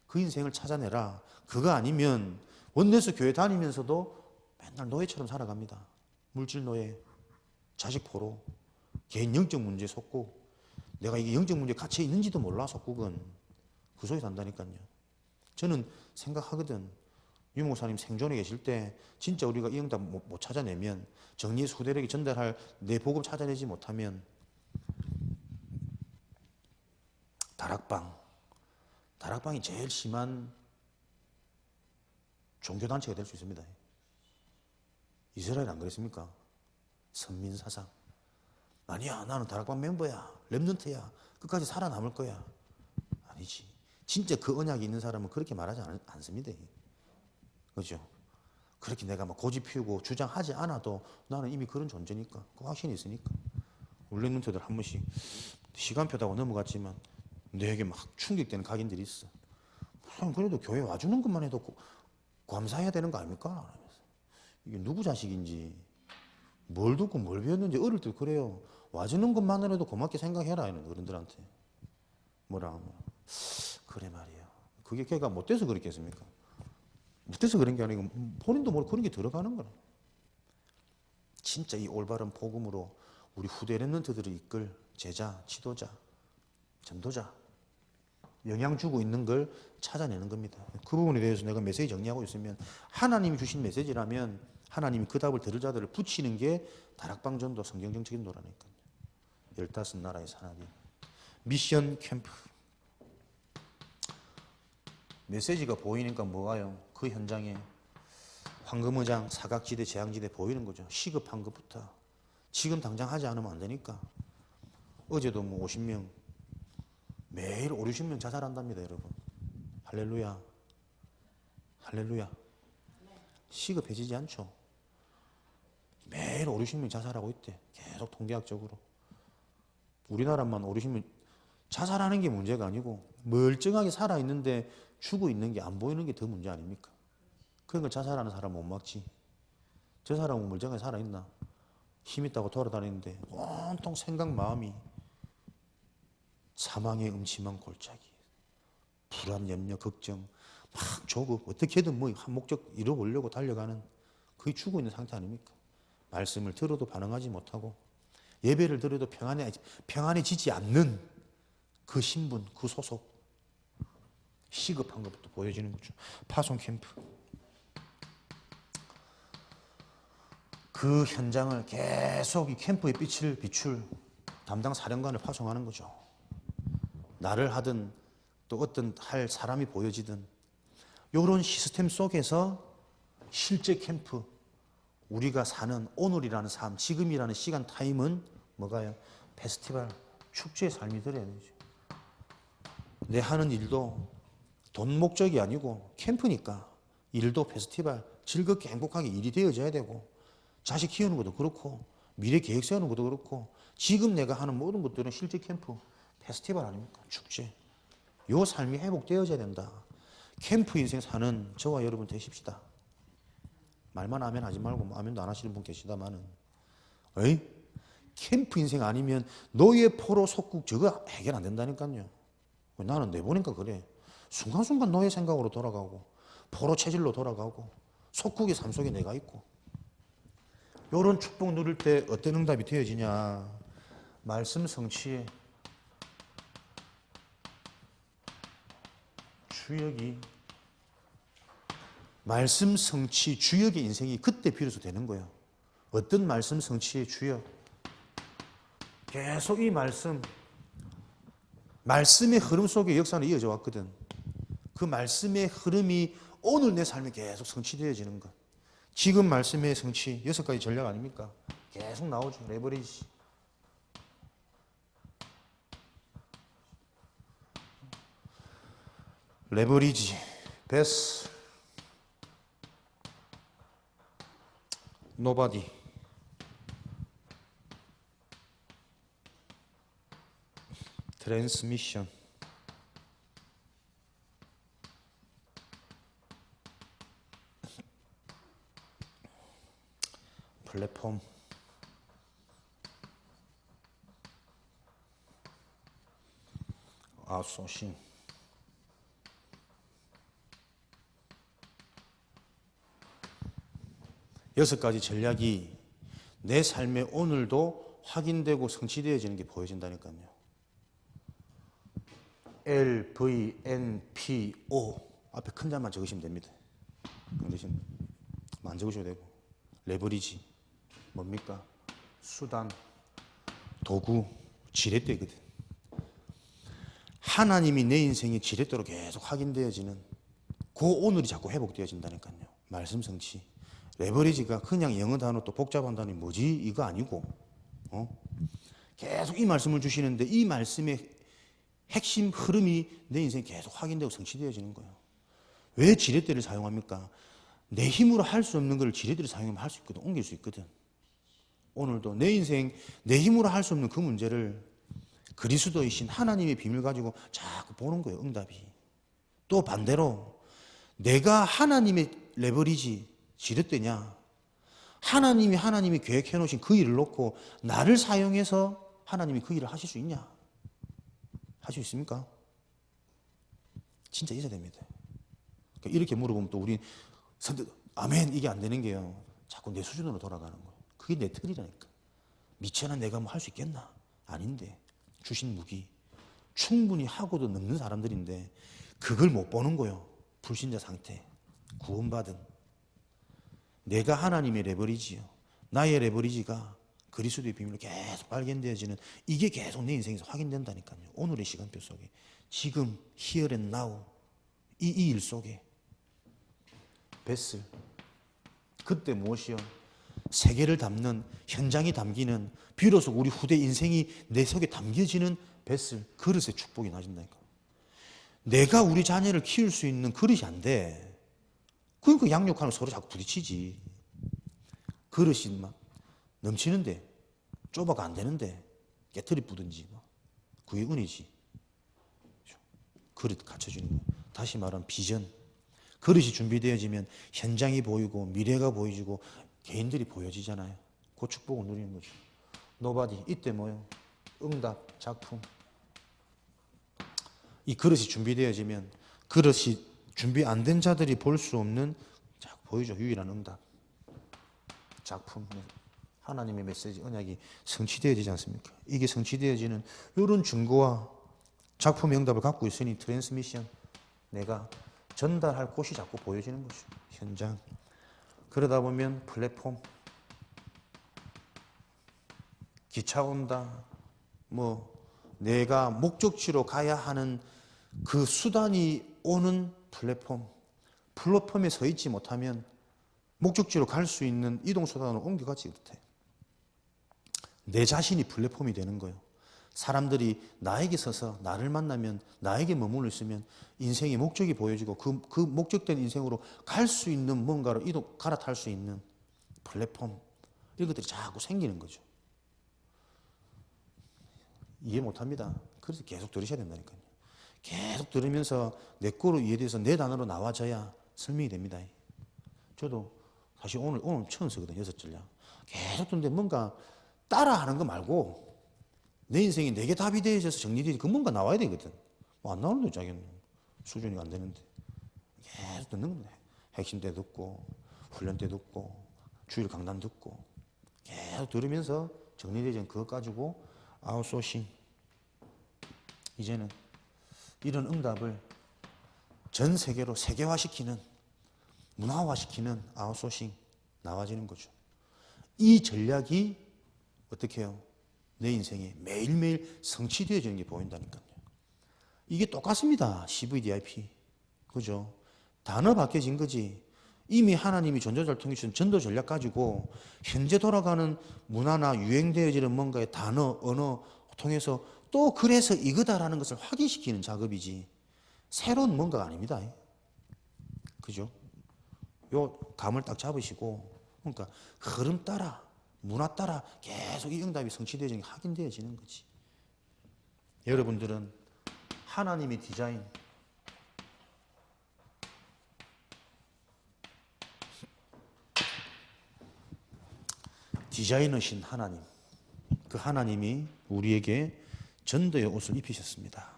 그 인생을 찾아내라. 그거 아니면 원내에서 교회 다니면서도 맨날 노예처럼 살아갑니다. 물질 노예, 자식 포로, 개인 영적 문제에 속고 내가 이게 영적 문제에 갇혀 있는지도 몰라 속국은 그 속에 산다니까요. 저는 생각하거든. 유 목사님 생존에 계실 때 진짜 우리가 이 응답 못 찾아내면 정리해서 후대에게 전달할 내 복음 찾아내지 못하면 다락방이 제일 심한 종교단체가 될 수 있습니다. 이스라엘 안 그랬습니까? 선민사상. 아니야, 나는 다락방 멤버야, 랩런트야, 끝까지 살아남을 거야. 아니지. 진짜 그 언약이 있는 사람은 그렇게 말하지 않습니다. 그죠? 그렇게 내가 막 고집 피우고 주장하지 않아도 나는 이미 그런 존재니까, 그 확신이 있으니까. 우리 랩런트들 한 번씩 시간표다고 넘어갔지만 내게 막 충격되는 각인들이 있어. 그래도 교회 와주는 것만 해도 감사해야 되는 거 아닙니까? 이게 누구 자식인지 뭘 듣고 뭘 배웠는지 어릴 때 그래요. 와주는 것만으로도 고맙게 생각해라 이런 어른들한테. 뭐라 하면 그래 말이야. 그게 걔가 못돼서 그랬겠습니까? 못돼서 그런 게 아니고 본인도 모르고 그런 게 들어가는 거라. 진짜 이 올바른 복음으로 우리 후대 랩런트들을 이끌 제자, 지도자, 전도자 영향 주고 있는 걸 찾아내는 겁니다. 그 부분에 대해서 내가 메시지 정리하고 있으면 하나님이 주신 메시지라면 하나님이 그 답을 들을 자들을 붙이는 게 다락방 전도 성경정책인 도라니까요. 15나라의 산업이 미션 캠프 메시지가 보이니까 뭐가요? 그 현장에 황금의장, 사각지대, 재앙지대 보이는 거죠. 시급한 것부터 지금 당장 하지 않으면 안 되니까 어제도 뭐 50명 매일 5, 60명 자살한답니다, 여러분. 할렐루야. 할렐루야. 시급해지지 않죠. 매일 5, 60명 자살하고 있대. 계속 통계학적으로. 우리나라만 5, 60명 자살하는 게 문제가 아니고 멀쩡하게 살아있는데 죽어 있는 게 안 보이는 게 더 문제 아닙니까? 그러니까 자살하는 사람 못 막지. 저 사람은 멀쩡하게 살아있나? 힘 있다고 돌아다니는데 온통 생각 마음이 사망의 음침한 골짜기, 불안, 염려, 걱정, 막 조급, 어떻게든 뭐 한 목적 이뤄보려고 달려가는 거의 죽어 있는 상태 아닙니까? 말씀을 들어도 반응하지 못하고 예배를 드려도 평안해지지 않는 그 신분, 그 소속, 시급한 것부터 보여지는 거죠. 파송 캠프. 그 현장을 계속 이 캠프의 빛을 비출 담당 사령관을 파송하는 거죠. 나를 하든 또 어떤 할 사람이 보여지든 이런 시스템 속에서 실제 캠프 우리가 사는 오늘이라는 삶, 지금이라는 시간 타임은 뭐가요? 페스티벌, 축제의 삶이 되어야 되죠. 내 하는 일도 돈 목적이 아니고 캠프니까 일도 페스티벌, 즐겁게 행복하게 일이 되어져야 되고 자식 키우는 것도 그렇고 미래 계획 세우는 것도 그렇고 지금 내가 하는 모든 것들은 실제 캠프, 페스티벌 아닙니까? 축제. 요 삶이 회복되어져야 된다. 캠프 인생 사는 저와 여러분 되십시다. 말만 아멘 하지 말고 뭐 아멘도 안 하시는 분 계시다마는 에이? 캠프 인생 아니면 노예 포로 속국 저거 해결 안 된다니까요. 나는 내보니까 그래. 순간순간 노예 생각으로 돌아가고 포로 체질로 돌아가고 속국의 삶 속에 내가 있고 요런 축복 누릴 때 어떤 응답이 되어지냐. 말씀 성취에 주역이 말씀 성취 주역의 인생이 그때 비로소 되는 거예요. 어떤 말씀 성취의 주역? 계속 이 말씀의 흐름 속에 역사는 이어져 왔거든. 그 말씀의 흐름이 오늘 내 삶에 계속 성취되어지는 것. 지금 말씀의 성취 6가지 전략 아닙니까? 계속 나오죠. 레버리지. 레버리지, 베스, 노바디, 트랜스미션, 플랫폼, 아웃소싱, 여섯 가지 전략이 내 삶에 오늘도 확인되고 성취되어지는 게 보여진다니까요. L, V, N, P, O 앞에 큰 자만 적으시면 됩니다. 그 대신 안 적으셔도 되고. 레버리지 뭡니까? 수단, 도구, 지렛대거든. 하나님이 내 인생의 지렛대로 계속 확인되어지는 그 오늘이 자꾸 회복되어진다니까요. 말씀 성취. 레버리지가 그냥 영어 단어 또 복잡한 단어이 뭐지? 이거 아니고 계속 이 말씀을 주시는데 이 말씀의 핵심 흐름이 내 인생에 계속 확인되고 성취되어지는 거예요. 왜 지렛대를 사용합니까? 내 힘으로 할 수 없는 걸 지렛대를 사용하면 할 수 있거든. 옮길 수 있거든. 오늘도 내 인생 내 힘으로 할 수 없는 그 문제를 그리스도이신 하나님의 비밀 가지고 자꾸 보는 거예요. 응답이. 또 반대로 내가 하나님의 레버리지 지렛대냐? 하나님이 계획해 놓으신 그 일을 놓고 나를 사용해서 하나님이 그 일을 하실 수 있냐? 할 수 있습니까? 진짜 있어야 됩니다. 그러니까 이렇게 물어보면 또 우리 선뜻 아멘 이게 안 되는 게요. 자꾸 내 수준으로 돌아가는 거예요. 그게 내 틀이라니까. 미천한 내가 뭐 할 수 있겠나? 아닌데 주신 무기 충분히 하고도 넘는 사람들인데 그걸 못 보는 거예요. 불신자 상태. 구원받은 내가 하나님의 레버리지요. 나의 레버리지가 그리스도의 비밀로 계속 발견되어지는 이게 계속 내 인생에서 확인된다니까요. 오늘의 시간표 속에 지금 here and now 이 일 속에 베슬 그때 무엇이요? 세계를 담는 현장이 담기는 비로소 우리 후대 인생이 내 속에 담겨지는 베슬 그릇의 축복이 나진다니까. 내가 우리 자녀를 키울 수 있는 그릇이 안 돼. 그러니까 양육하는 서로 자꾸 부딪히지. 그릇이 막 넘치는데 좁아가 안 되는데 깨트리 뿌든지 그게 은혜지. 그릇 갖춰주는 거야. 다시 말하면 비전. 그릇이 준비되어지면 현장이 보이고 미래가 보여지고 개인들이 보여지잖아요. 그 축복을 누리는 거죠. 노바디 이때 뭐요? 응답, 작품. 이 그릇이 준비되어지면 그릇이 준비 안 된 자들이 볼 수 없는 자 보이죠. 유일한 응답. 작품. 하나님의 메시지 언약이 성취되어지지 않습니까? 이게 성취되어지는 이런 증거와 작품의 응답을 갖고 있으니 트랜스미션 내가 전달할 곳이 자꾸 보여지는 거죠. 현장. 그러다 보면 플랫폼. 기차 온다. 뭐 내가 목적지로 가야 하는 그 수단이 오는 플랫폼. 플랫폼에 서 있지 못하면 목적지로 갈 수 있는 이동수단으로 옮겨가지 못해. 내 자신이 플랫폼이 되는 거예요. 사람들이 나에게 서서 나를 만나면 나에게 머물러 있으면 인생의 목적이 보여지고 그 목적된 인생으로 갈 수 있는 뭔가로 갈아탈 수 있는 플랫폼 이런 것들이 자꾸 생기는 거죠. 이해 못합니다. 그래서 계속 들으셔야 된다니까요. 계속 들으면서 내 거로 이해돼서 내 단어로 나와져야 설명이 됩니다. 저도 사실 오늘 처음 쓰거든요. 6절량. 계속 듣는데 뭔가 따라하는 거 말고 내 인생이 내게 답이 되어져서 정리되지 그 뭔가 나와야 되거든. 뭐 안 나오는데 자기는 수준이 안 되는데 계속 듣는 겁니다. 핵심 때 듣고 훈련 때 듣고 주일 강단 듣고 계속 들으면서 정리되어진 그것 가지고 아웃소싱. 이제는 이런 응답을 전 세계로 세계화시키는, 문화화시키는 아웃소싱 나와지는 거죠. 이 전략이 어떻게 해요? 내 인생에 매일매일 성취되어지는 게 보인다니까요. 이게 똑같습니다. CVDIP. 그죠? 단어 바뀌어진 거지. 이미 하나님이 전도자를 통해 주신 전도 전략 가지고 현재 돌아가는 문화나 유행되어지는 뭔가의 단어, 언어 통해서 또 그래서 이거다라는 것을 확인시키는 작업이지 새로운 뭔가가 아닙니다. 그죠? 요 감을 딱 잡으시고, 그러니까 흐름 따라, 문화 따라 계속 이 응답이 성취되어지는 게 확인되어지는 거지. 여러분들은 하나님의 디자인, 디자이너신 하나님, 그 하나님이 우리에게 전도의 옷을 입히셨습니다.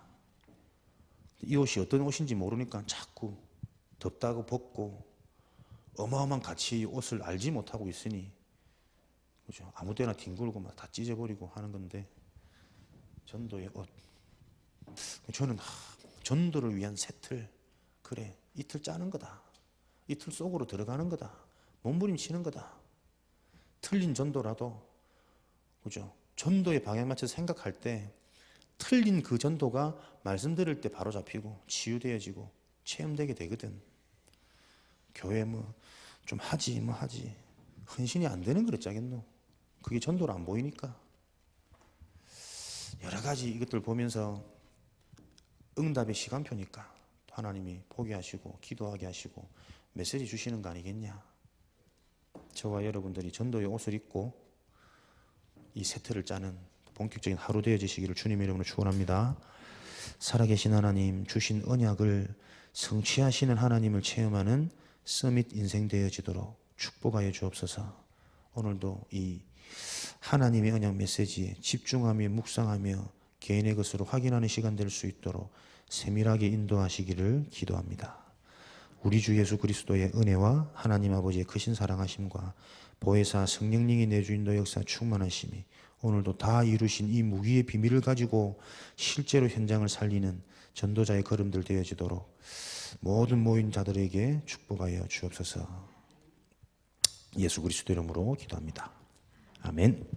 이 옷이 어떤 옷인지 모르니까 자꾸 덥다고 벗고 어마어마한 가치 옷을 알지 못하고 있으니, 그죠? 아무 데나 뒹굴고 막 다 찢어버리고 하는 건데, 전도의 옷. 저는 전도를 위한 새 틀, 그래, 이 틀 짜는 거다. 이 틀 속으로 들어가는 거다. 몸부림치는 거다. 틀린 전도라도, 그죠? 전도의 방향 맞춰서 생각할 때 틀린 그 전도가 말씀 들을 때 바로 잡히고 치유되어지고 체험되게 되거든. 교회 좀 하지 헌신이 안 되는 거를 짜겠노. 그게 전도로 안 보이니까. 여러 가지 이것들 보면서 응답의 시간표니까 하나님이 보게 하시고 기도하게 하시고 메시지 주시는 거 아니겠냐. 저와 여러분들이 전도의 옷을 입고 이 세트를 짜는 본격적인 하루 되어지시기를 주님의 이름으로 축원합니다. 살아계신 하나님, 주신 언약을 성취하시는 하나님을 체험하는 서밋 인생 되어지도록 축복하여 주옵소서. 오늘도 이 하나님의 언약 메시지에 집중하며 묵상하며 개인의 것으로 확인하는 시간 될 수 있도록 세밀하게 인도하시기를 기도합니다. 우리 주 예수 그리스도의 은혜와 하나님 아버지의 크신 사랑하심과 보혜사 성령님이 내주인도 역사 충만하심이 오늘도 다 이루신 이 무기의 비밀을 가지고 실제로 현장을 살리는 전도자의 걸음들 되어지도록 모든 모인 자들에게 축복하여 주옵소서. 예수 그리스도 이름으로 기도합니다. 아멘.